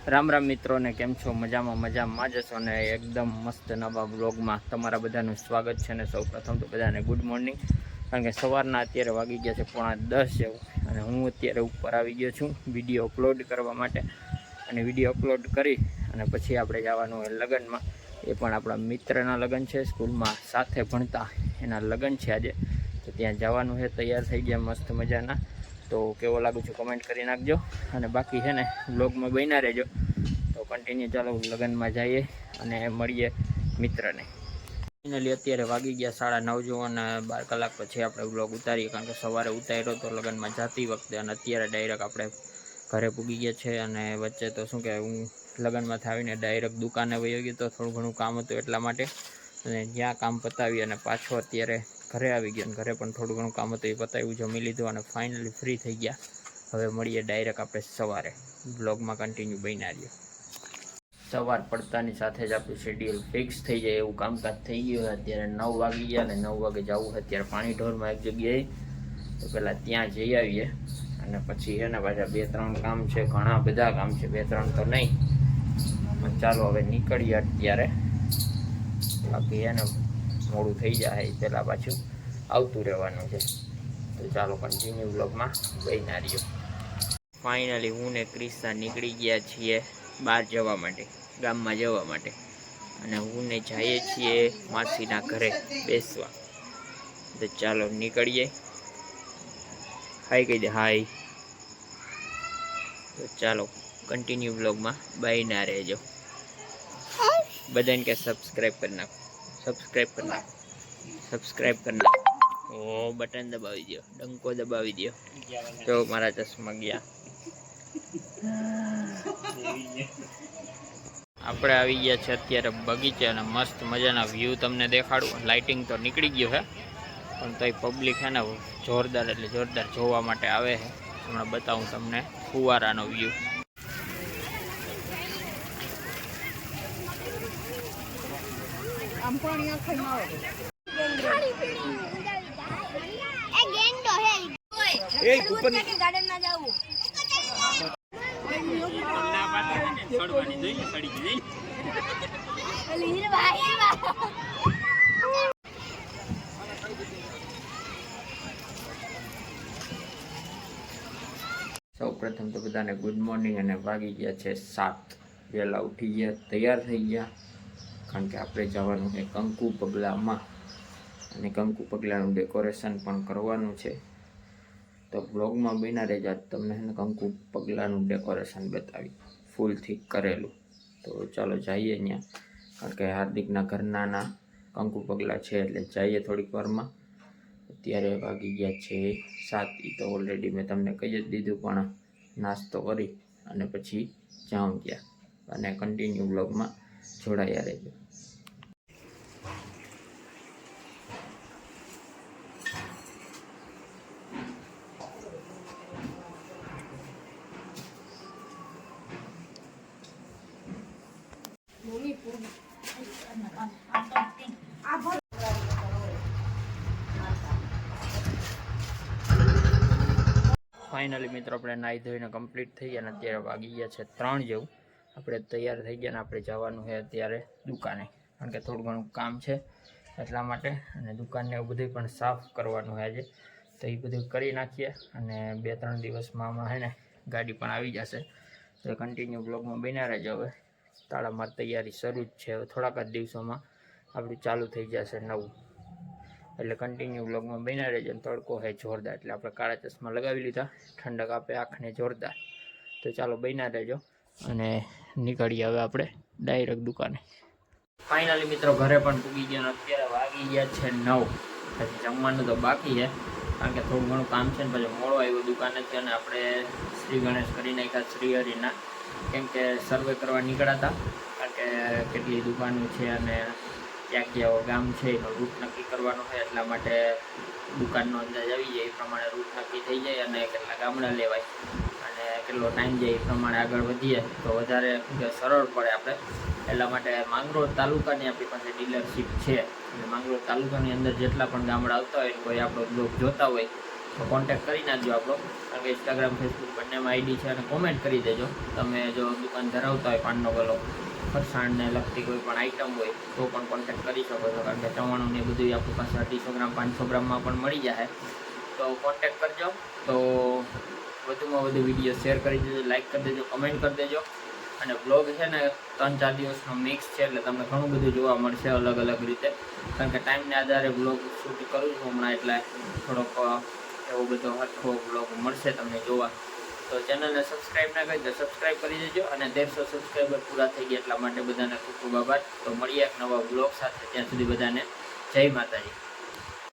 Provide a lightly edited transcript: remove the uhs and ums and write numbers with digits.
રામ રામ મિત્રોને કેમ છો? મજામાં જ છો ને? એકદમ મસ્ત નવા બ્લોગમાં તમારા બધાનું સ્વાગત છે. ને સૌ પ્રથમ તો બધાને ગુડ મોર્નિંગ, કારણ કે સવારના અત્યારે વાગી ગયા છે 9:30 જેવું, અને હું અત્યારે ઉપર આવી ગયો છું વિડીયો અપલોડ કરવા માટે. અને વિડીયો અપલોડ કરી અને પછી આપણે જવાનું હોય લગ્નમાં. એ પણ આપણા મિત્રના લગ્ન છે, સ્કૂલમાં સાથે ભણતા એના લગ્ન છે આજે. તો ત્યાં જવાનું છે. તૈયાર થઈ ગયા મસ્ત મજાના. તો કેવો લાગુ છું કમેન્ટ કરી નાખજો. અને બાકી છે ને બ્લોગમાં બન્યા રહેજો. તો કન્ટિન્યુ ચાલો લગ્નમાં જઈએ અને મળીએ મિત્રને. ફાઇનલી અત્યારે વાગી ગયા 9:30 જેવો, અને 12 કલાક પછી આપણે બ્લોગ ઉતારીએ, કારણ કે સવારે ઉતાર્યો તો લગ્નમાં જતી વખતે, અને અત્યારે ડાયરેક્ટ આપણે ઘરે પૂગી ગયા છે. અને વચ્ચે તો શું કહેવાય, હું લગ્નમાંથી આવીને ડાયરેક્ટ દુકાને વયો ગયો તો થોડું ઘણું કામ હતું એટલા માટે. અને જ્યાં કામ પતાવી અને પાછો અત્યારે ઘરે આવી ગયો, અને ઘરે પણ થોડું ઘણું કામ હતું એ પતાવ્યું, જમી લીધું અને ફાઇનલી ફ્રી થઈ ગયા. હવે મળીએ ડાયરેક્ટ આપણે સવારે. બ્લોગમાં કન્ટિન્યુ બન્યા રહીએ. સવાર પડતાની સાથે જ આપણું શેડ્યુલ ફિક્સ થઈ જાય એવું કામકાજ થઈ ગયું. અત્યારે 9 વાગી ગયા, અને 9 વાગે જવું અત્યારે પાણી ઢોરમાં એક જગ્યાએ. તો પહેલાં ત્યાં જઈ આવીએ, અને પછી એના પાછા 2-3 કામ છે, ઘણા બધા કામ છે, 2-3 તો નહીં. ચાલો હવે નીકળીએ અત્યારે, બાકી એને મોડું થઈ જાય પહેલાં પાછું આવતું રહેવાનું છે. તો ચાલો કન્ટિન્યુ બ્લોગમાં બન્યા રહીએ. ફાઇનલી હું ને ક્રિસ્તા નીકળી ગયા છીએ બહાર જવા માટે, ગામમાં જવા માટે. અને હું ને જઈએ છીએ માસીના ઘરે બેસવા. તો ચાલો નીકળીએ. હાય કહી દે, હાય. તો ચાલો કન્ટિન્યુ બ્લોગમાં બન્યા રહેજો. બધાને કે સબસ્ક્રાઈબ કરી નાખો, સબસ્ક્રાઈબ કરી નાખો, સબસ્ક્રાઈબ કરી નાખો. ઓ બટન દબાવી દો, ડંકો દબાવી દો. તો મારા ચશ્મા ગયા. આપણે આવી ગયા છે અત્યારે બગીચે, અને મસ્ત મજાના વ્યૂ તમને દેખાડું. લાઇટિંગ તો નીકળી ગયું છે, પણ તોય પબ્લિક છે ને જોરદાર એટલે જોરદાર જોવા માટે આવે છે. હમણાં બતાવું તમને ફુવારાનો વ્યૂ. સૌ પ્રથમ તો બધાને ગુડ મોર્નિંગ, અને વાગી ગયા છે 7. વહેલા ઉઠી ગયા, તૈયાર થઈ ગયા, કારણ કે આપણે જવાનું છે કંકુ પગલામાં. અને કંકુ પગલાનું ડેકોરેશન પણ કરવાનું છે. તો બ્લોગમાં બન્યા રહેજો. તમને કંકુ પગલાનું ડેકોરેશન બતાવી ફૂલથી કરેલું. તો ચાલો જઈએ ત્યાં, કારણ કે હાર્દિકના ઘરના કંકુ પગલા છે, એટલે જઈએ થોડીક વારમાં. અત્યારે વાગી ગયા છે 7. એ તો ઓલરેડી મેં તમને કહી જ દીધું, પણ નાસ્તો કરી અને પછી જાઉં ત્યાં. અને કન્ટિન્યુ બ્લોગમાં જોડાયા રહેજો. ફાઇનલી મિત્રો આપણે નાહી ધોઈને કમ્પ્લીટ થઈ ગયા, અને અત્યારે વાગી ગયા છે 3 જેવું. આપણે તૈયાર થઈ ગયા, અને આપણે જવાનું છે અત્યારે દુકાને, કારણ કે થોડું ઘણું કામ છે એટલા માટે. અને દુકાનને એવું બધું પણ સાફ કરવાનું છે આજે. તો એ બધું કરી નાખીએ, અને 2-3 દિવસમાં હમણાં છે ને ગાડી પણ આવી જશે. તો કન્ટિન્યુ બ્લોગમાં બન્યા રહેજો. હવે તાળામાર તૈયારી શરૂ જ છે. હવે થોડાક જ દિવસોમાં આપણું ચાલુ થઈ જશે નવું, એટલે કન્ટિન્યુ બ્લોગમાં બન્યા રહેજો. તડકો છે જોરદાર, એટલે આપણે કાળા ચશ્મા લગાવી લીધા, ઠંડક આપે આંખને જોરદાર. તો ચાલો બન્યા રહેજો, અને નીકળીએ હવે આપણે ડાયરેક્ટ દુકાને. ફાઇનલી મિત્રો ઘરે પણ પૂગી ગયા, અત્યારે વાગી ગયા છે 9. હજી જમવાનું તો બાકી છે, કારણ કે થોડું ઘણું કામ છે ને પછી મોડો આવ્યો દુકાને. અને આપણે શ્રી ગણેશ કરી નાખ્યા શ્રીહરિના, કેમ કે સર્વે કરવા નીકળ્યા હતા, કારણ કે કેટલી દુકાનો છે અને ક્યાં ક્યાં ગામ છે એનો રૂટ નક્કી કરવાનો છે. એટલા માટે દુકાનનો અંદાજ આવી જાય એ પ્રમાણે રૂટ નક્કી થઈ જાય, અને કેટલા ગામડા લેવાય અને કેટલો ટાઈમ જાય એ પ્રમાણે આગળ વધીએ તો વધારે સરળ પડે આપણે. એટલા માટે માંગરોળ તાલુકાની આપણી પાસે ડીલરશીપ છે. અને માંગરોળ તાલુકાની અંદર જેટલા પણ ગામડા આવતા હોય, કોઈ આપણો બ્લોગ જોતા હોય તો કોન્ટેક્ટ કરી નાખજો આપણો, કારણ કે ઇન્સ્ટાગ્રામ ફેસબુક બંનેમાં આઈડી છે. અને કોમેન્ટ કરી દેજો તમે જો દુકાન ધરાવતા હોય, પાનનો ગલો ફરસાણને લગતી કોઈ પણ આઈટમ હોય તો પણ કોન્ટેક્ટ કરી શકો છો, કારણ કે ચવાણું ને બધું આપણી પાસે 250 ગ્રામ 500 ગ્રામમાં પણ મળી જાય. તો કોન્ટેક્ટ કરજો. તો વધુમાં વધુ વિડીયો શેર કરી દેજો, લાઇક કરી દેજો, કમેન્ટ કરી દેજો. અને બ્લોગ છે ને 3-4 દિવસનો મિક્સ છે, એટલે તમને ઘણું બધું જોવા મળશે અલગ અલગ રીતે, કારણ કે ટાઈમને આધારે બ્લોગ શૂટ કરું છું હમણાં, એટલે થોડોક એવો બધો હરખો બ્લોગ મળશે તમને જોવા. તો ચેનલને સબસ્ક્રાઈબ ના કરી તો સબસ્ક્રાઈબ કરી દેજો. અને 150 સબસ્ક્રાઈબર પૂરા થઈ ગયા એટલા માટે બધાને ખૂબ ખૂબ આભાર. તો મળીએ એક નવા બ્લોગ સાથે, ત્યાં સુધી બધાને જય માતાજી.